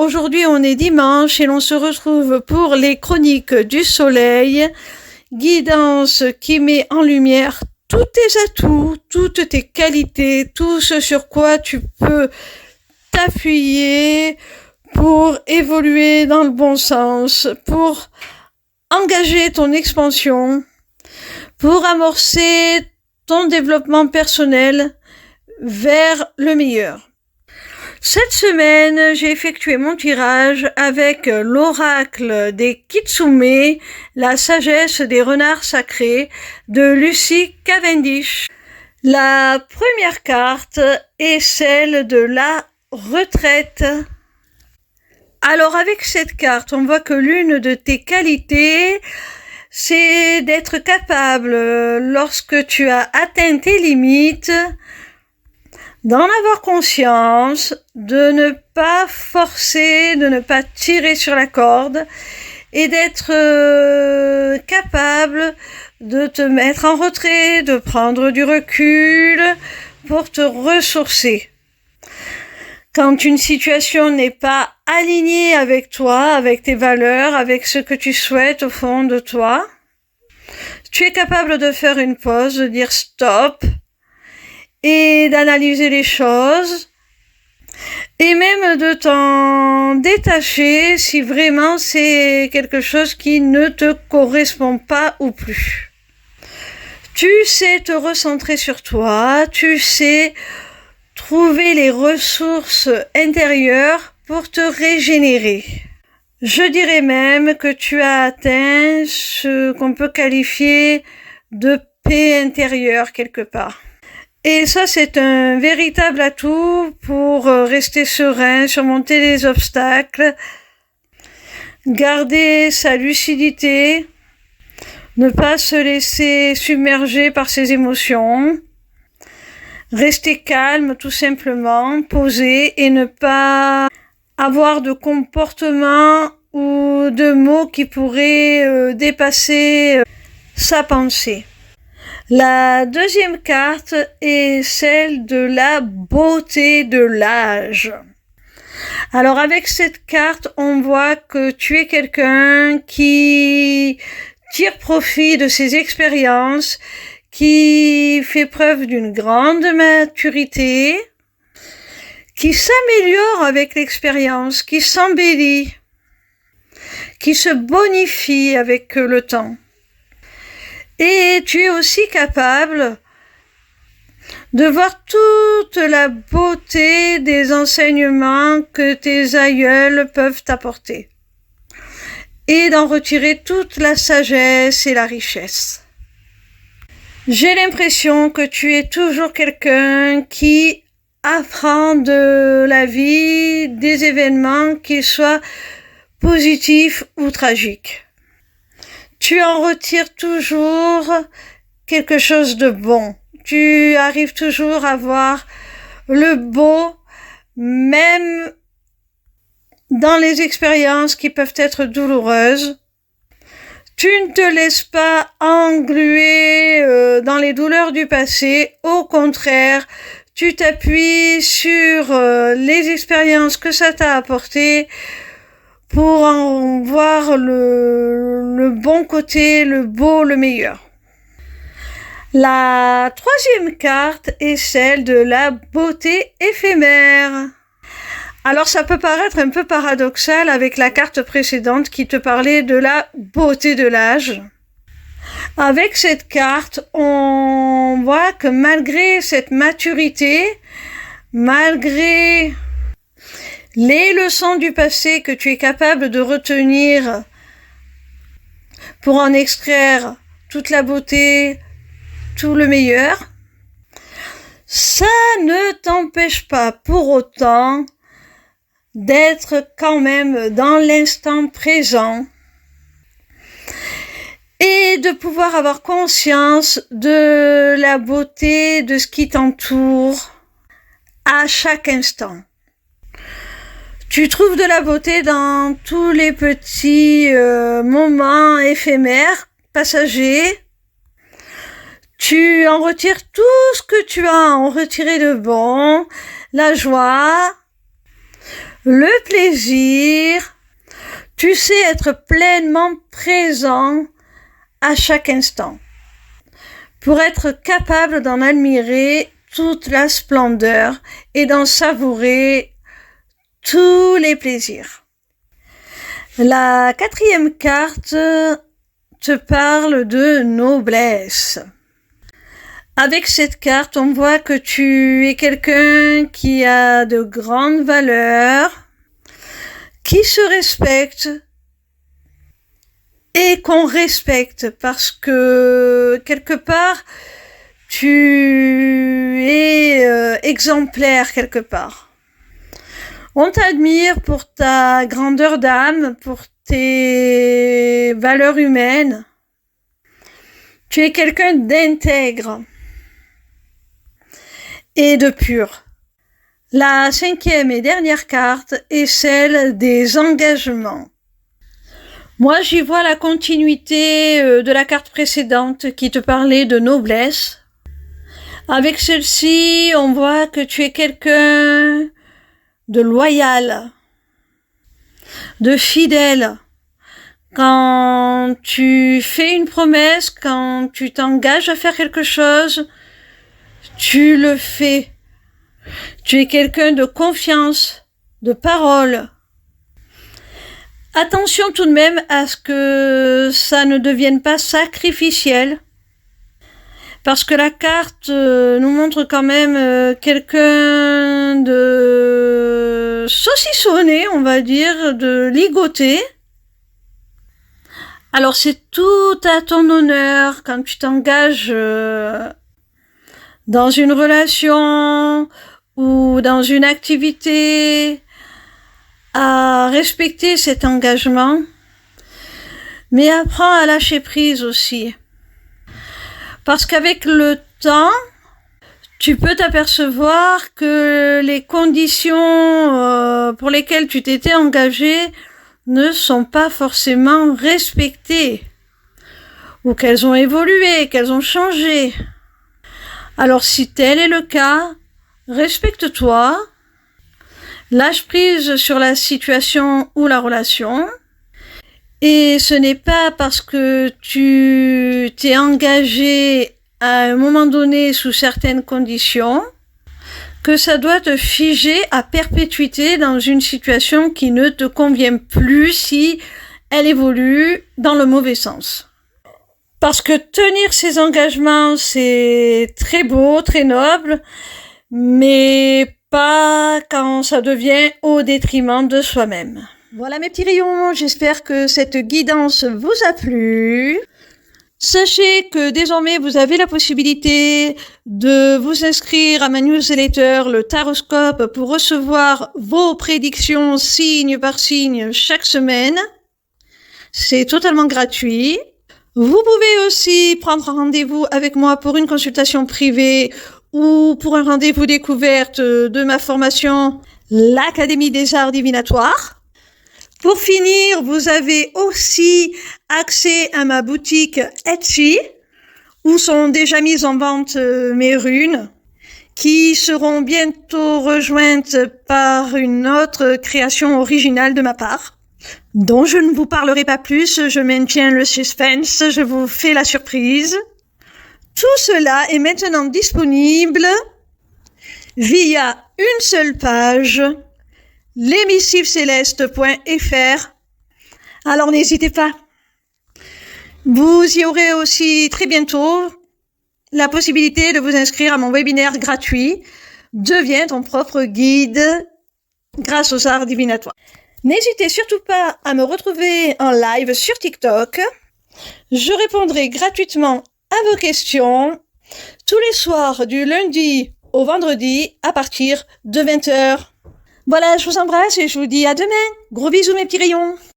aujourd'hui on est dimanche et l'on se retrouve pour les chroniques du soleil, guidance qui met en lumière tous tes atouts, toutes tes qualités, tout ce sur quoi tu peux t'appuyer pour évoluer dans le bon sens, pour engager ton expansion, pour amorcer ton développement personnel vers le meilleur. Cette semaine, j'ai effectué mon tirage avec l'oracle des Kitsume, la sagesse des renards sacrés de Lucy Cavendish. La première carte est celle de la retraite. Alors avec cette carte, on voit que l'une de tes qualités, c'est d'être capable, lorsque tu as atteint tes limites, d'en avoir conscience, de ne pas forcer, de ne pas tirer sur la corde et d'être capable de te mettre en retrait, de prendre du recul pour te ressourcer. Quand une situation n'est pas alignée avec toi, avec tes valeurs, avec ce que tu souhaites au fond de toi, tu es capable de faire une pause, de dire stop, et d'analyser les choses, et même de t'en détacher si vraiment c'est quelque chose qui ne te correspond pas ou plus. Tu sais te recentrer sur toi, tu sais trouver les ressources intérieures pour te régénérer. Je dirais même que tu as atteint ce qu'on peut qualifier de paix intérieure quelque part. Et ça, c'est un véritable atout pour rester serein, surmonter les obstacles, garder sa lucidité, ne pas se laisser submerger par ses émotions, rester calme tout simplement, posé et ne pas avoir de comportement ou de mots qui pourraient dépasser sa pensée. La deuxième carte est celle de la beauté de l'âge. Alors avec cette carte, on voit que tu es quelqu'un qui tire profit de ses expériences, qui fait preuve d'une grande maturité, qui s'améliore avec l'expérience, qui s'embellit, qui se bonifie avec le temps. Et tu es aussi capable de voir toute la beauté des enseignements que tes aïeuls peuvent t'apporter et d'en retirer toute la sagesse et la richesse. J'ai l'impression que tu es toujours quelqu'un qui apprend de la vie, des événements, qu'ils soient positifs ou tragiques. Tu en retires toujours quelque chose de bon. Tu arrives toujours à voir le beau, même dans les expériences qui peuvent être douloureuses. Tu ne te laisses pas engluer dans les douleurs du passé. Au contraire, tu t'appuies sur les expériences que ça t'a apportées pour en voir le bon côté, le beau, le meilleur. La troisième carte est celle de la beauté éphémère. Alors ça peut paraître un peu paradoxal avec la carte précédente qui te parlait de la beauté de l'âge. Avec cette carte, on voit que malgré cette maturité, malgré les leçons du passé que tu es capable de retenir pour en extraire toute la beauté, tout le meilleur, ça ne t'empêche pas pour autant d'être quand même dans l'instant présent et de pouvoir avoir conscience de la beauté de ce qui t'entoure à chaque instant. Tu trouves de la beauté dans tous les petits moments éphémères, passagers. Tu en retires tout ce que tu as en retiré de bon, la joie, le plaisir. Tu sais être pleinement présent à chaque instant pour être capable d'en admirer toute la splendeur et d'en savourer tous les plaisirs. La 4e carte te parle de noblesse. Avec cette carte, on voit que tu es quelqu'un qui a de grandes valeurs, qui se respecte et qu'on respecte parce que quelque part, tu es exemplaire quelque part. On t'admire pour ta grandeur d'âme, pour tes valeurs humaines. Tu es quelqu'un d'intègre et de pur. La 5e et dernière carte est celle des engagements. Moi, j'y vois la continuité de la carte précédente qui te parlait de noblesse. Avec celle-ci, on voit que tu es quelqu'un de loyal, de fidèle. Quand tu fais une promesse, quand tu t'engages à faire quelque chose, tu le fais. Tu es quelqu'un de confiance, de parole. Attention tout de même à ce que ça ne devienne pas sacrificiel. Parce que la carte nous montre quand même quelqu'un de saucissonné, on va dire, de ligoté. Alors c'est tout à ton honneur quand tu t'engages dans une relation ou dans une activité à respecter cet engagement, mais apprends à lâcher prise aussi. Parce qu'avec le temps, tu peux t'apercevoir que les conditions pour lesquelles tu t'étais engagé ne sont pas forcément respectées, ou qu'elles ont évolué, qu'elles ont changé. Alors si tel est le cas, respecte-toi, lâche prise sur la situation ou la relation, et ce n'est pas parce que tu t'es engagé à un moment donné sous certaines conditions que ça doit te figer à perpétuité dans une situation qui ne te convient plus si elle évolue dans le mauvais sens. Parce que tenir ses engagements, c'est très beau, très noble, mais pas quand ça devient au détriment de soi-même. Voilà mes petits rayons, j'espère que cette guidance vous a plu. Sachez que désormais vous avez la possibilité de vous inscrire à ma newsletter, le Taroscope, pour recevoir vos prédictions signe par signe chaque semaine. C'est totalement gratuit. Vous pouvez aussi prendre un rendez-vous avec moi pour une consultation privée ou pour un rendez-vous découverte de ma formation, l'Académie des Arts Divinatoires. Pour finir, vous avez aussi accès à ma boutique Etsy, où sont déjà mises en vente mes runes, qui seront bientôt rejointes par une autre création originale de ma part, dont je ne vous parlerai pas plus, je maintiens le suspense, je vous fais la surprise. Tout cela est maintenant disponible via une seule page, l'émissivecéleste.fr. Alors n'hésitez pas. Vous y aurez aussi très bientôt la possibilité de vous inscrire à mon webinaire gratuit « Deviens ton propre guide grâce aux arts divinatoires ». N'hésitez surtout pas à me retrouver en live sur TikTok. Je répondrai gratuitement à vos questions tous les soirs du lundi au vendredi à partir de 20h. Voilà, je vous embrasse et je vous dis à demain. Gros bisous mes petits rayons.